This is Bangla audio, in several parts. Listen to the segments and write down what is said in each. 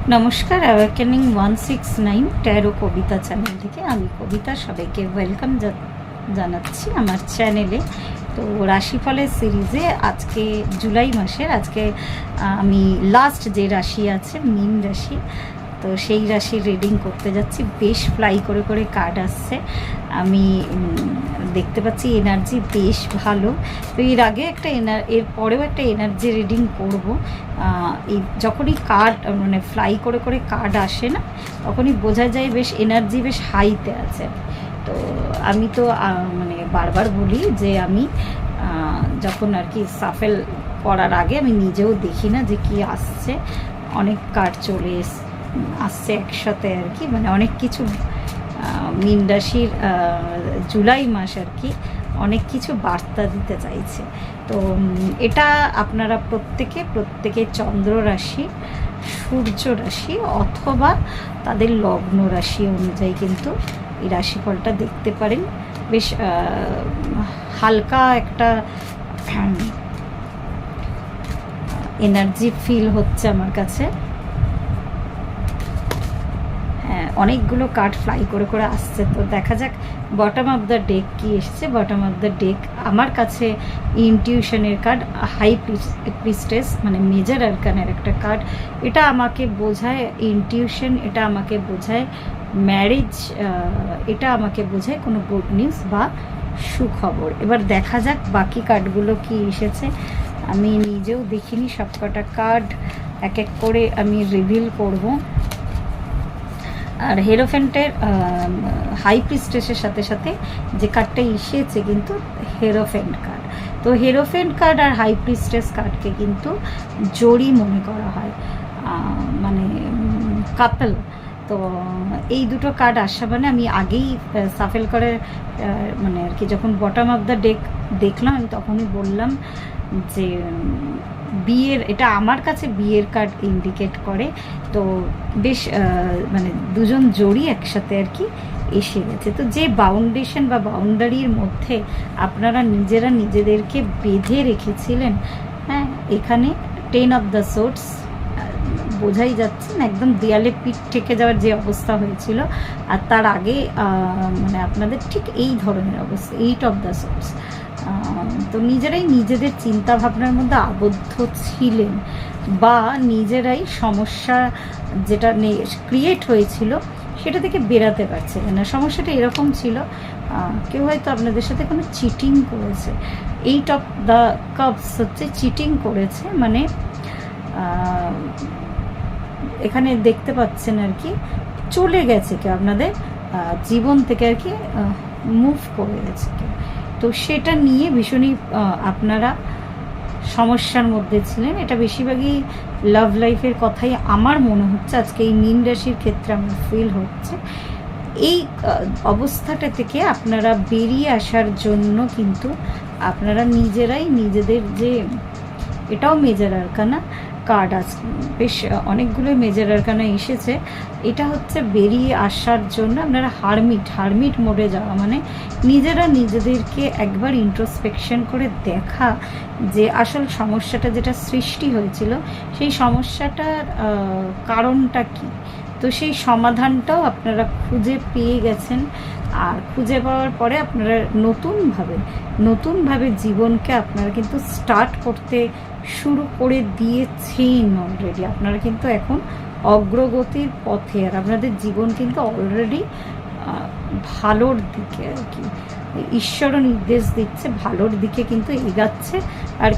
নমস্কার, অ্যাওয়েকেনিং 169 ট্যারো কবিতা চ্যানেল থেকে আমি কবিতা সবাইকে ওয়েলকাম জানাচ্ছি আমার চ্যানেলে। তো রাশিফলের সিরিজে আজকে জুলাই মাসের আমি লাস্ট যে রাশি আছে মীন রাশি, তো সেই রাশির রিডিং করতে যাচ্ছি। বেশ ফ্লাই করে করে কার্ড আসছে, আমি দেখতে পাচ্ছি এনার্জি বেশ ভালো। তো এর আগে এর পরেও একটা এনার্জি রিডিং করব। এই যখনই কার্ড ফ্লাই করে করে কার্ড আসে না, তখনই বোঝা যায় বেশ এনার্জি বেশ হাইতে আছে। তো আমি তো বারবার বলি যে আমি যখন সাফেল করার আগে আমি নিজেও দেখি না যে কি আসছে। অনেক কার্ড চলে আসছে একসাথে অনেক কিছু মীন রাশির জুলাই মাস অনেক কিছু বার্তা দিতে চাইছে। তো এটা আপনারা প্রত্যেকে চন্দ্র রাশি, সূর্য রাশি অথবা তাদের লগ্ন রাশি অনুযায়ী কিন্তু এই রাশিফলটা দেখতে পারেন। বেশ হালকা একটা এনার্জি ফিল হচ্ছে আমার কাছে। অনেকগুলো কার্ড ফ্লাই করে করে আসছে, তো দেখা যাক বটম অফ দ্য ডেক কি এসছে। বটম অফ দ্য ডেক আমার কাছে ইনটিউশনের কার্ড, হাই প্রিস্টেস মেজর আরকানের একটা কার্ড। এটা আমাকে বোঝায় ইনটিউশন, এটা আমাকে বোঝায় ম্যারেজ, এটা আমাকে বোঝায় কোনো গুড নিউজ বা সুখবর। এবার দেখা যাক বাকি কার্ডগুলো কি এসেছে। আমি নিজেও দেখিনি, সবকটা কার্ড এক এক করে আমি রিভিল করব। আর হেরোফেন্টের হাই প্রিস্টেসের সাথে সাথে যে কার্ডটা এসেছে কিন্তু হেরোফেন্ট কার্ড। তো হেরোফেন্ট কার্ড আর হাই প্রিস্টেস কার্ডকে কিন্তু জড়ি মনে করা হয়, কাপল। তো এই দুটো কার্ড আসা আমি আগেই সাফেল করে যখন বটম অফ দ্য ডেক দেখলাম আমি তখনই বললাম যে বিয়ের, এটা আমার কাছে বিয়ের কার্ড ইন্ডিকেট করে। তো বেশ দুজন জড়ি একসাথে এসে গেছে। তো যে বাউন্ডেশন বা বাউন্ডারির মধ্যে আপনারা নিজেদেরকে বেঁধে রেখেছিলেন, হ্যাঁ, এখানে 10 অফ দ্য সোর্ডস বোঝাই যাচ্ছে না, একদম দেয়ালে পিঠ ঠেকে যাওয়ার যে অবস্থা হয়েছিল, আর তার আগে আপনাদের ঠিক এই ধরনের অবস্থা 8 অফ দ্য সোর্ডস। তো নিজেরাই নিজেদের চিন্তা ভাবনার মধ্যে আবদ্ধ ছিলেন, বা নিজেরাই সমস্যা যেটা ক্রিয়েট হয়েছিল সেটা থেকে বেরাতে পারছিলেন না। সমস্যাটা এরকম ছিল, কেউ হয়তো আপনাদের সাথে কোনো চিটিং করেছে। 8 অফ দ্য কাপস হচ্ছে চিটিং করেছে, এখানে দেখতে পাচ্ছেন চলে গেছে কেউ আপনাদের জীবন থেকে মুভ করে গেছে কেউ। তো সেটা নিয়ে ভীষণই আপনারা সমস্যার মধ্যে ছিলেন। এটা বেশিরভাগই লাভ লাইফের কথাই আমার মনে হচ্ছে আজকে এই মীন রাশির ক্ষেত্রে আমার ফিল হচ্ছে। এই অবস্থাটা থেকে আপনারা বেরিয়ে আসার জন্য কিন্তু আপনারা নিজেরাই নিজেদের যে, এটাও মেজর আরকানা কার্ড আছে, বেশ অনেকগুলো মেজর আরকানা এসেছে। এটা হচ্ছে বেরিয়ে আসার জন্য আপনারা হারমিট মোডে যাওয়া, নিজেরা নিজেদেরকে একবার ইন্ট্রোস্পেকশন করে দেখা যে আসল সমস্যাটা যেটা সৃষ্টি হয়েছিল সেই সমস্যাটার কারণটা কি। তো সেই সমাধানটাও আপনারা খুঁজে পেয়ে গেছেন, আর খুঁজে পাওয়ার পরে আপনারা নতুনভাবে জীবনকে আপনারা কিন্তু স্টার্ট করতে শুরু করে দিয়েছেন অলরেডি। আপনারা কিন্তু এখন অগ্রগতির পথে, আর আপনাদের জীবন কিন্তু অলরেডি ভালোর দিকে ঈশ্বরও নির্দেশ দিচ্ছে, ভালোর দিকে কিন্তু এগাচ্ছে। আর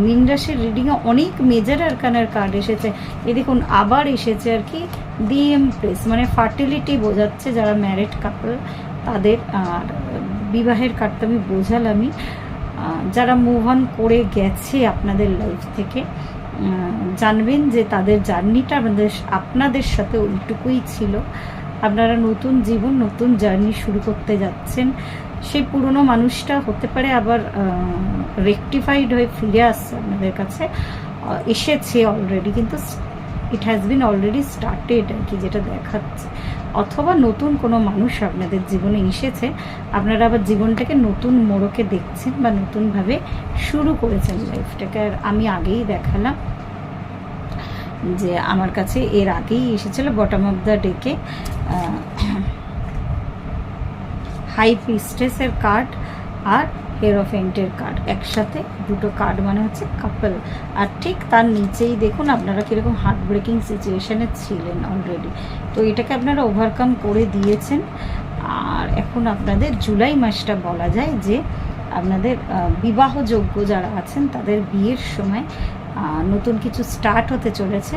মীন রাশির রিডিংয়ে অনেক মেজর আরকানার কার্ড এসেছে। এই দেখুন আবার এসেছে দি এমপ্রেস, ফার্টিলিটি বোঝাচ্ছে যারা ম্যারিড কাপল তাদের। আর বিবাহের কার্ডটা আমি বোঝালামই, যারা মুভ অন করে গেছে আপনাদের লাইফ থেকে, জানবেন যে তাদের জার্নিটা আপনাদের সাথে ওইটুকুই ছিল। আপনারা নতুন জীবন, নতুন জার্নি শুরু করতে যাচ্ছেন। সেই পুরনো মানুষটা হতে পারে আবার রেকটিফাইড হয়ে ফিরে আসছে আপনাদের কাছে, এসেছে অলরেডি, কিন্তু it has been already started যেটা দেখাচ্ছে। অথবা নতুন কোনো মানুষ আপনাদের জীবনে এসেছে, আপনারা আবার জীবনটাকে নতুন মোড়কে দেখছেন বা নতুনভাবে শুরু করেছেন লাইফটাকে। আর আমি আগেই দেখালাম যে আমার কাছে এর আগেই এসেছিল বটম অফ দ্য ডেকে হাই প্রিস্টেসের কার্ড আর হেরোফেন্টের কার্ড, একসাথে দুটো কার্ড মানে হচ্ছে কাপল। আর ঠিক তার নিচেই দেখুন আপনারা কীরকম হার্ট ব্রেকিং সিচুয়েশানে ছিলেন অলরেডি, তো এটাকে আপনারা ওভারকাম করে দিয়েছেন। আর এখন আপনাদের জুলাই মাসটা বলা যায় যে আপনাদের বিবাহযোগ্য যারা আছেন তাদের বিয়ের সময় নতুন কিছু স্টার্ট হতে চলেছে।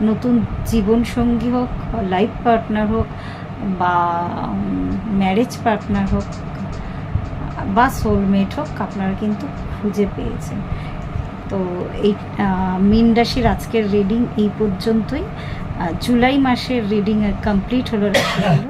নতুন জীবনসঙ্গী হোক, লাইফ পার্টনার হোক, বা ম্যারেজ পার্টনার হোক, বা সোলমেট হোক, আপনারা কিন্তু খুঁজে পেয়েছেন। তো এই মীন রাশির আজকের রিডিং এই পর্যন্তই। জুলাই মাসের রিডিং কমপ্লিট হলো রাশিগুলো।